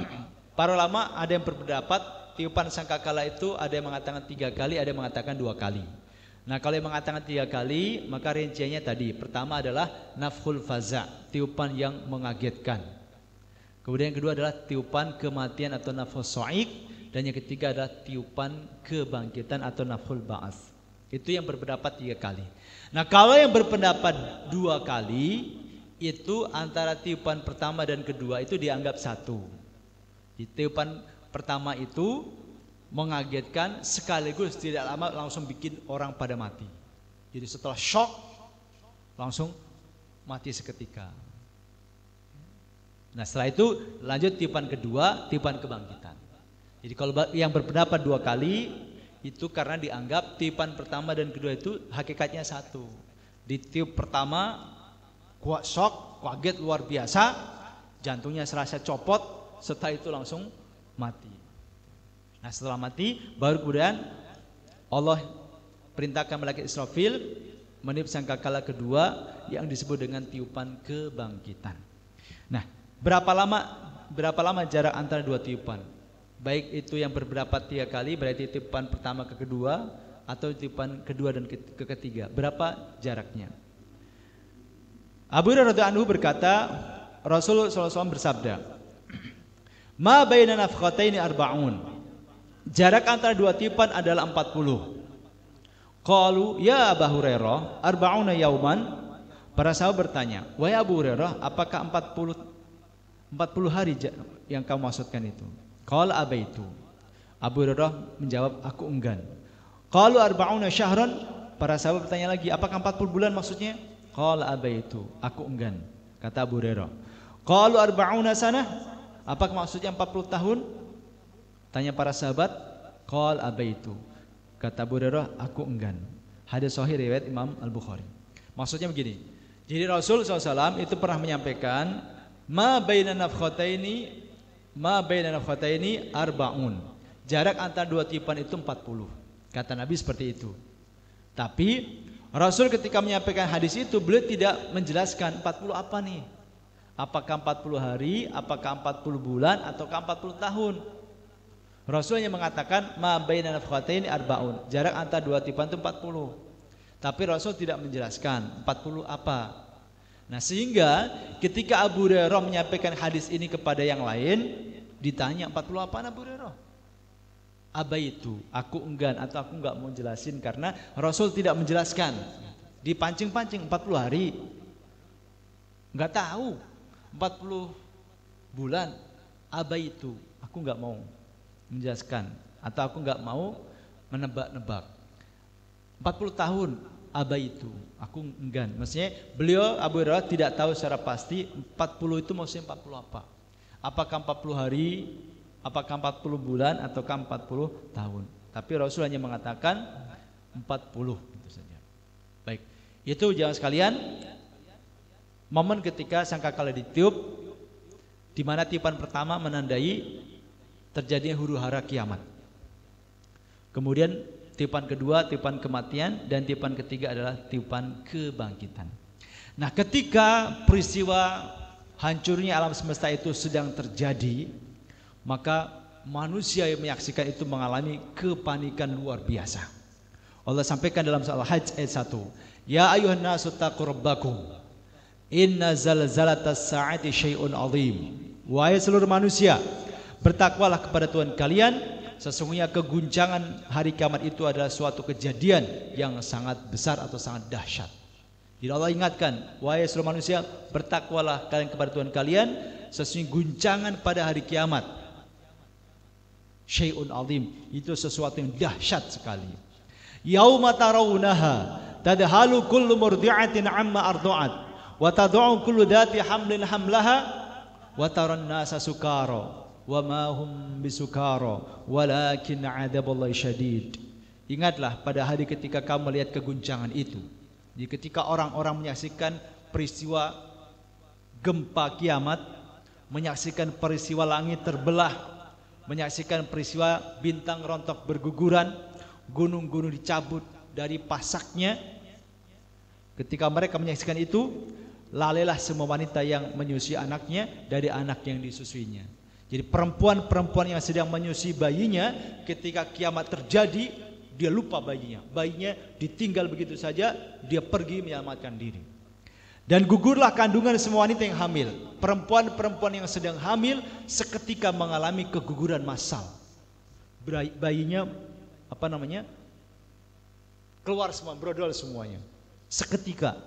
para ulama ada yang berpendapat tiupan sangkakala itu ada yang mengatakan 3 kali, ada yang mengatakan 2 kali. Nah, kalau yang mengatakan 3 kali, maka rinciannya tadi. Pertama adalah nafkhul faza, tiupan yang mengagetkan. Kemudian yang kedua adalah tiupan kematian atau nafkhus so'ik. Dan yang ketiga adalah tiupan kebangkitan atau nafkhul ba'ats. Itu yang berpendapat 3 kali. Nah, kalau yang berpendapat 2 kali, itu antara tiupan pertama dan kedua itu dianggap satu. Di tiupan pertama itu mengagetkan sekaligus tidak lama langsung bikin orang pada mati. Jadi setelah shock langsung mati seketika. Nah, setelah itu lanjut tiupan kedua, tiupan kebangkitan. Jadi kalau yang berpendapat 2 kali itu karena dianggap tiupan pertama dan kedua itu hakikatnya satu. Di tiup pertama kuat shock, kaget luar biasa, jantungnya serasa copot, setelah itu langsung mati. Nah, setelah mati baru kemudian Allah perintahkan malaikat Israfil meniup sangkakala kedua yang disebut dengan tiupan kebangkitan. Nah, berapa lama jarak antara 2 tiupan? Baik itu yang berpendapat 3 kali, berarti tiupan pertama ke kedua, atau tiupan kedua dan ke ketiga. Berapa jaraknya? Abu Hurairah radhiyallahu anhu berkata, Rasulullah SAW bersabda, "Ma baina nafkhataini arba'un." Jarak antara 2 tiupan adalah 40. Qalu ya Abu Hurairah, arba'una yauman. Para sahabat bertanya, "Wahai Abu Hurairah, apakah 40 hari yang kamu maksudkan itu?" Qala abaitu. Abu Hurairah menjawab, "Aku enggan." Qalu arba'una syahran. Para sahabat bertanya lagi, "Apakah 40 bulan maksudnya?" Qala abaitu. Aku enggan, kata Abu Hurairah. Qalu arba'una sanah. Apakah maksudnya 40 tahun? Tanya para sahabat. Qal abaitu. Kata Abu Hurairah, aku enggan. Hadis sahih riwayat Imam Al-Bukhari. Maksudnya begini. Jadi Rasul SAW itu pernah menyampaikan, ma baina nafkhataini arba'un. Jarak antara 2 tiupan itu 40. Kata Nabi seperti itu. Tapi Rasul ketika menyampaikan hadis itu, beliau tidak menjelaskan 40 apa nih? Apakah 40 hari, apakah 40 bulan, ataukah 40 tahun? Rasulnya mengatakan ma baina nafkhataini arba'un. Jarak antara 2 tiupan itu 40. Tapi Rasul tidak menjelaskan 40 apa. Nah, sehingga ketika Abu Hurairah menyampaikan hadis ini kepada yang lain, ditanya 40 apa Abu Hurairah? Abaitu, aku enggan atau aku enggak mau jelasin karena Rasul tidak menjelaskan. Dipancing-pancing 40 hari. Enggak tahu. 40 bulan. Abaitu, aku enggak mau menjelaskan atau aku enggak mau menebak-nebak. 40 tahun abaitu, aku enggan. Maksudnya beliau Abu Hurairah tidak tahu secara pasti 40 itu maksudnya 40 apa. Apakah 40 hari, apakah 40 bulan ataukah 40 tahun. Tapi Rasul hanya mengatakan 40 itu saja. Baik, itu jangan sekalian momen ketika sangkakala ditiup, di mana tiupan pertama menandai terjadinya huru-hara kiamat. Kemudian tiupan kedua, tiupan kematian, dan tiupan ketiga adalah tiupan kebangkitan. Nah, ketika peristiwa hancurnya alam semesta itu sedang terjadi, maka manusia yang menyaksikan itu mengalami kepanikan luar biasa. Allah sampaikan dalam surah Al-Hajj ayat 1, "Ya ayuhan nasu taqu rabbakum, inna zalzalatas sa'ati syai'un 'azim." Wahai seluruh manusia, bertakwalah kepada Tuhan kalian, sesungguhnya keguncangan hari kiamat itu adalah suatu kejadian yang sangat besar atau sangat dahsyat. Jadi Allah ingatkan, wahai seluruh manusia, bertakwalah kalian kepada Tuhan kalian, sesungguhnya guncangan pada hari kiamat syai'un azim, itu sesuatu yang dahsyat sekali. Yauma tarawunaha tadhalu kullu murdi'atin amma arda'at wa tad'u kullu dhati hamlin hamlaha wa taran nasa sukara wa ma hum bisukara walakin 'adzabullahi syadid. Ingatlah pada hari ketika kamu melihat keguncangan itu. Jadi ketika orang-orang menyaksikan peristiwa gempa kiamat, menyaksikan peristiwa langit terbelah, menyaksikan peristiwa bintang rontok berguguran, gunung-gunung dicabut dari pasaknya. Ketika mereka menyaksikan itu, lalailah semua wanita yang menyusui anaknya dari anak yang disusuinya. Jadi perempuan-perempuan yang sedang menyusui bayinya, ketika kiamat terjadi, dia lupa bayinya. Bayinya ditinggal begitu saja, dia pergi menyelamatkan diri. Dan gugurlah kandungan semua wanita yang hamil. Perempuan-perempuan yang sedang hamil seketika mengalami keguguran massal. Bayinya keluar semua, brodol semuanya. Seketika,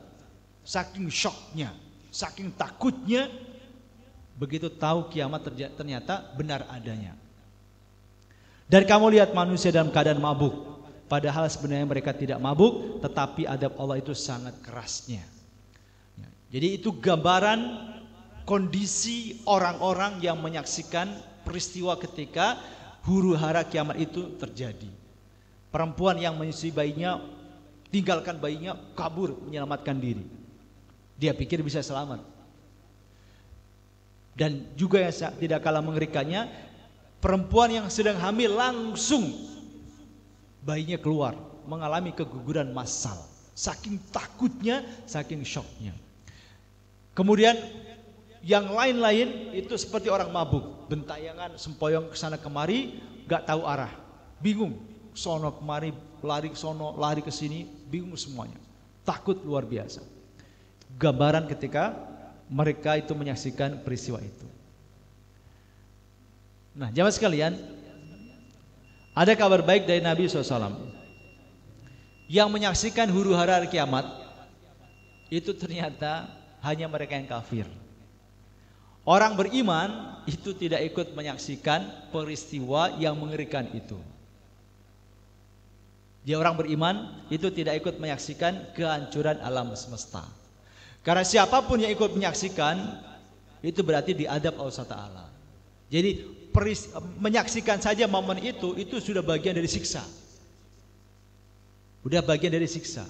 saking syoknya, saking takutnya, begitu tahu kiamat ternyata benar adanya. Dan kamu lihat manusia dalam keadaan mabuk. Padahal sebenarnya mereka tidak mabuk, tetapi adab Allah itu sangat kerasnya. Jadi itu gambaran kondisi orang-orang yang menyaksikan peristiwa ketika huru hara kiamat itu terjadi. Perempuan yang menyusui bayinya, tinggalkan bayinya, kabur menyelamatkan diri. Dia pikir bisa selamat. Dan juga yang tidak kalah mengerikannya, perempuan yang sedang hamil langsung bayinya keluar, mengalami keguguran massal. Saking takutnya, saking syoknya. Kemudian yang lain-lain itu seperti orang mabuk, bentayangan, sempoyong kesana kemari, gak tahu arah, bingung, sono kemari, lari ke sono, lari ke sini, bingung semuanya, takut luar biasa. Gambaran ketika mereka itu menyaksikan peristiwa itu. Nah, jamaah sekalian, ada kabar baik dari Nabi SAW. Yang menyaksikan huru hara kiamat itu ternyata hanya mereka yang kafir. Orang beriman itu tidak ikut menyaksikan peristiwa yang mengerikan itu. Dia orang beriman itu tidak ikut menyaksikan kehancuran alam semesta. Karena siapapun yang ikut menyaksikan itu berarti diadab Allah Ta'ala. Jadi menyaksikan saja momen itu sudah bagian dari siksa. Udah bagian dari siksa.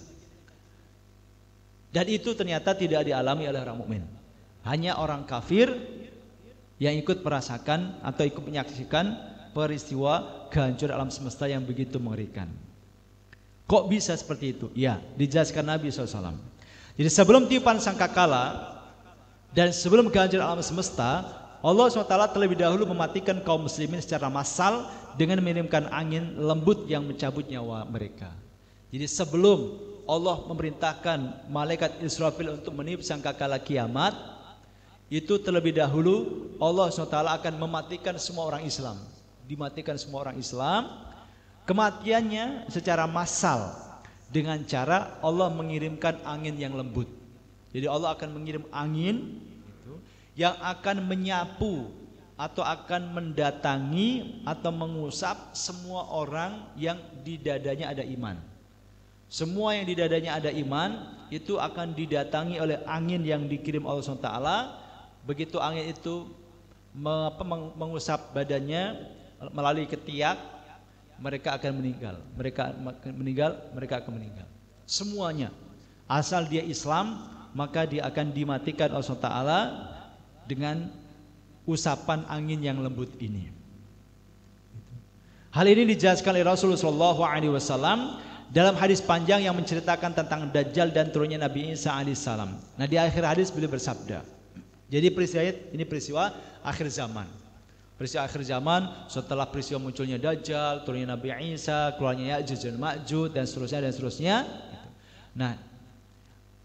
Dan itu ternyata tidak dialami oleh orang mukmin. Hanya orang kafir yang ikut merasakan atau ikut menyaksikan peristiwa kehancuran alam semesta yang begitu mengerikan. Kok bisa seperti itu? Ya, dijelaskan Nabi SAW. Jadi sebelum tiupan sangkakala dan sebelum kehancuran alam semesta, Allah SWT terlebih dahulu mematikan kaum muslimin secara massal dengan mengirimkan angin lembut yang mencabut nyawa mereka. Jadi sebelum Allah memerintahkan malaikat Israfil untuk meniup sangkakala kiamat, itu terlebih dahulu Allah SWT akan mematikan semua orang Islam. Dimatikan semua orang Islam. Kematiannya secara massal dengan cara Allah mengirimkan angin yang lembut. Jadi Allah akan mengirim angin yang akan menyapu atau akan mendatangi atau mengusap semua orang yang di dadanya ada iman. Semua yang di dadanya ada iman itu akan didatangi oleh angin yang dikirim Allah SWT. Begitu angin itu mengusap badannya melalui ketiak, mereka akan meninggal. Mereka akan meninggal. Semuanya. Asal dia Islam, maka dia akan dimatikan Allah SWT dengan usapan angin yang lembut ini. Hal ini dijelaskan oleh Rasulullah SAW dalam hadis panjang yang menceritakan tentang Dajjal dan turunnya Nabi Isa alaihissalam. Nah, di akhir hadis beliau bersabda. Jadi peristiwa akhir zaman. Peristiwa akhir zaman setelah peristiwa munculnya Dajjal, turunnya Nabi Isa, keluarnya Ya'juj dan Ma'juj dan seterusnya. Nah,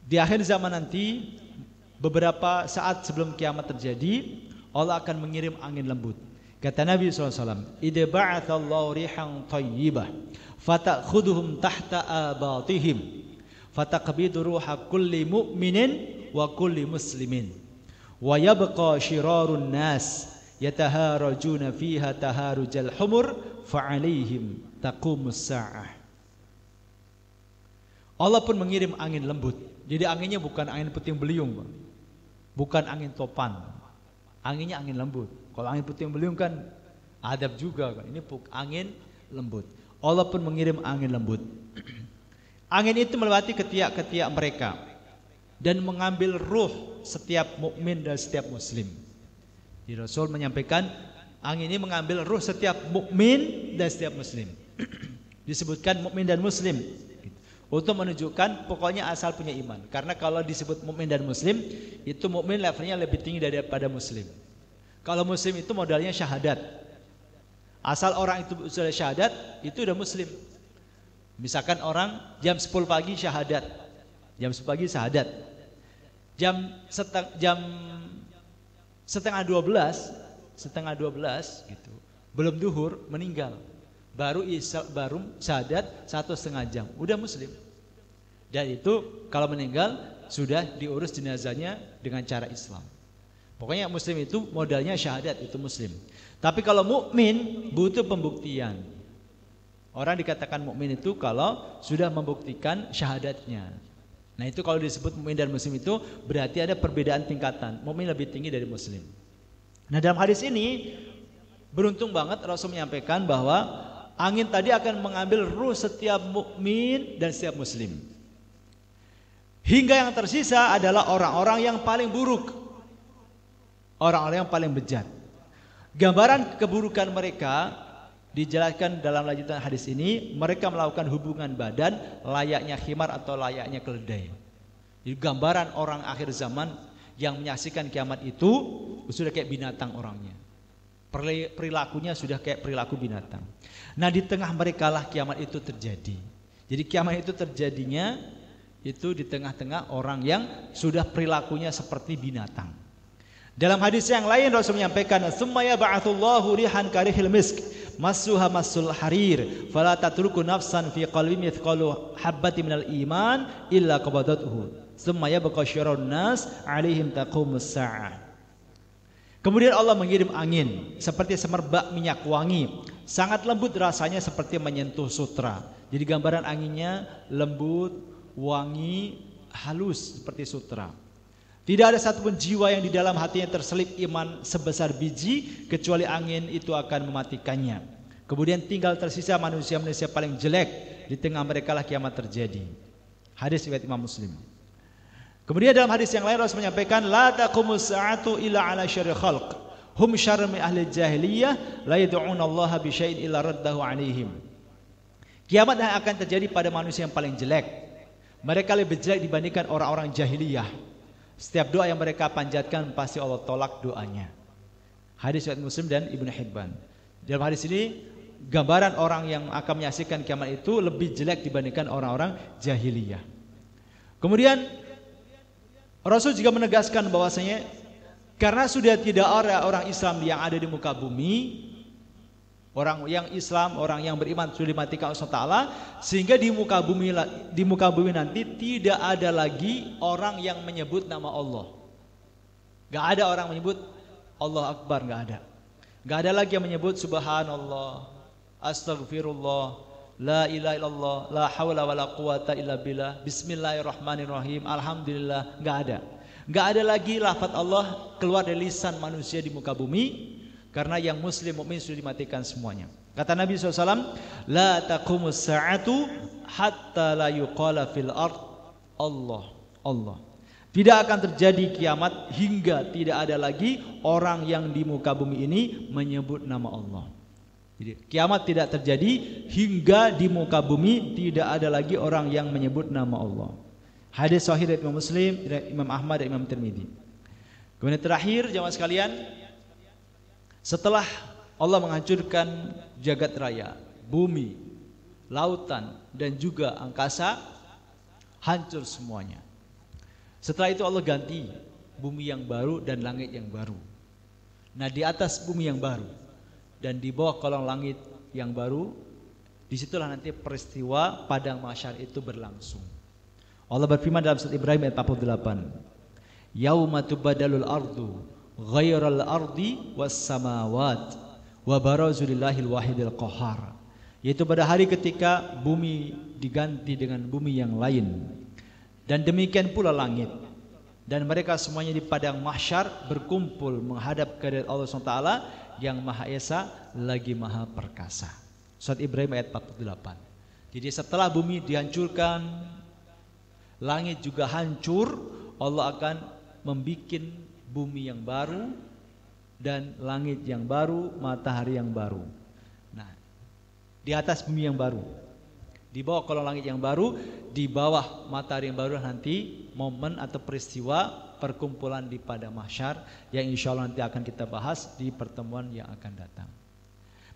di akhir zaman nanti, beberapa saat sebelum kiamat terjadi, Allah akan mengirim angin lembut. Kata Nabi SAW, "Idza ba'athallahu rihan thayyibah fata'khudhuhum tahta abatihim fataqbidu ruha kulli mu'minin wa kulli muslimin wa yabqa shirarun nas yataharajuna fiha taharujal humur fa'alaihim taqumus sa'ah. Allah pun mengirim angin lembut. Jadi anginnya bukan angin puting beliung, bukan angin topan. Anginnya angin lembut. Kalau angin puting beliung kan adab juga kan. Ini angin lembut. Allah pun mengirim angin lembut. Angin itu melewati ketiak-ketiak mereka dan mengambil ruh setiap mukmin dan setiap muslim. Jadi Rasul menyampaikan angin ini mengambil ruh setiap mukmin dan setiap muslim. Disebutkan mukmin dan muslim untuk menunjukkan pokoknya asal punya iman. Karena kalau disebut mukmin dan muslim, itu mukmin levelnya lebih tinggi daripada muslim. Kalau muslim itu modalnya syahadat. Asal orang itu sudah syahadat, itu udah muslim. Misalkan orang jam 10 pagi syahadat. Jam 10 pagi syahadat. Jam setengah 12 gitu. Belum duhur meninggal. Baru syahadat 1,5 jam. Udah muslim. Dan itu kalau meninggal sudah diurus jenazahnya dengan cara Islam. Pokoknya muslim itu modalnya syahadat, itu muslim. Tapi kalau mukmin butuh pembuktian. Orang dikatakan mukmin itu kalau sudah membuktikan syahadatnya. Nah itu kalau disebut mukmin dan muslim itu berarti ada perbedaan tingkatan. Mukmin lebih tinggi dari muslim. Nah dalam hadis ini beruntung banget Rasul menyampaikan bahwa angin tadi akan mengambil ruh setiap mukmin dan setiap muslim. Hingga yang tersisa adalah orang-orang yang paling buruk. Orang-orang yang paling bejat. Gambaran keburukan mereka dijelaskan dalam lanjutan hadis ini. Mereka melakukan hubungan badan layaknya khimar atau layaknya keledai. Jadi gambaran orang akhir zaman yang menyaksikan kiamat itu sudah kayak binatang orangnya. Perilakunya sudah kayak perilaku binatang. Nah di tengah mereka lah kiamat itu terjadi. Jadi kiamat itu terjadinya itu di tengah-tengah orang yang sudah perilakunya seperti binatang. Dalam hadis yang lain Rasul menyampaikan, "Tsumma yab'atsullahu rihan karihil misk, massuha massul harir, fala tatruku nafsan fi qalbi mithqalu habbati minal iman illa qabadathu. Tsumma yabqa syarrun nas 'alaihim taqumus sa'ah." Kemudian Allah mengirim angin seperti semerbak minyak wangi, sangat lembut rasanya seperti menyentuh sutra. Jadi gambaran anginnya lembut, wangi, halus seperti sutra. Tidak ada satupun jiwa yang di dalam hatinya terselip iman sebesar biji, kecuali angin itu akan mematikannya. Kemudian tinggal tersisa manusia-manusia paling jelek, di tengah mereka lah kiamat terjadi. Hadis riwayat Imam Muslim. Kemudian dalam hadis yang lain Rasul menyampaikan, la taqumus sa'atu illa ala syarril khalq, hum syarrun min ahli jahiliyah, la yad'una Allah bi syai'in illa raddahu 'alaihim. Kiamat yang akan terjadi pada manusia yang paling jelek. Mereka lebih jelek dibandingkan orang-orang jahiliyah. Setiap doa yang mereka panjatkan pasti Allah tolak doanya. Hadis riwayat Muslim dan Ibnu Hibban. Dalam hadis ini gambaran orang yang akan menyaksikan kiamat itu lebih jelek dibandingkan orang-orang jahiliyah. Kemudian Rasul juga menegaskan bahwasanya karena sudah tidak ada orang Islam yang ada di muka bumi, orang yang Islam, orang yang beriman sudah dimatikan Allah Taala, sehingga di muka bumi nanti tidak ada lagi orang yang menyebut nama Allah. Gak ada orang menyebut Allah Akbar, gak ada. Gak ada lagi yang menyebut Subhanallah, Astaghfirullah, La ilaha illallah, La hawla wa la quwata illa billah, Bismillahirrahmanirrahim, Alhamdulillah. Gak ada. Gak ada lagi lafaz Allah keluar dari lisan manusia di muka bumi. Karena yang muslim mukmin sudah dimatikan semuanya. Kata Nabi SAW, la taqumus sa'atu hatta la yuqala fil ard Allah, Allah. Tidak akan terjadi kiamat hingga tidak ada lagi orang yang di muka bumi ini menyebut nama Allah. Jadi kiamat tidak terjadi hingga di muka bumi tidak ada lagi orang yang menyebut nama Allah. Hadis sahih dari Imam Muslim, dari Imam Ahmad dan Imam Tirmidzi. Kemudian terakhir jemaah sekalian, setelah Allah menghancurkan jagat raya, bumi, lautan dan juga angkasa, hancur semuanya. Setelah itu Allah ganti bumi yang baru dan langit yang baru. Nah di atas bumi yang baru dan di bawah kolong langit yang baru, disitulah nanti peristiwa padang mahsyar itu berlangsung. Allah berfirman dalam surat Ibrahim ayat 48. Yauma tubadalul ardu ghairal ardi was samawat wa barazu lillahil wahidil qahar. Yaitu pada hari ketika bumi diganti dengan bumi yang lain. Dan demikian pula langit. Dan mereka semuanya di padang mahsyar berkumpul menghadap kehadirat Allah SWT yang Maha Esa lagi Maha Perkasa. Surat Ibrahim ayat 48. Jadi setelah bumi dihancurkan, langit juga hancur, Allah akan membuat bumi yang baru dan langit yang baru, matahari yang baru. Nah, di atas bumi yang baru, di bawah kalau langit yang baru, di bawah matahari yang baru nanti momen atau peristiwa perkumpulan di padang mahsyar yang insya Allah nanti akan kita bahas di pertemuan yang akan datang.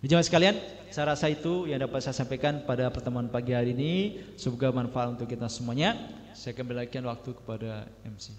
Jemaah sekalian, saya rasa itu yang dapat saya sampaikan pada pertemuan pagi hari ini. Semoga manfaat untuk kita semuanya. Saya kembalikan waktu kepada MC.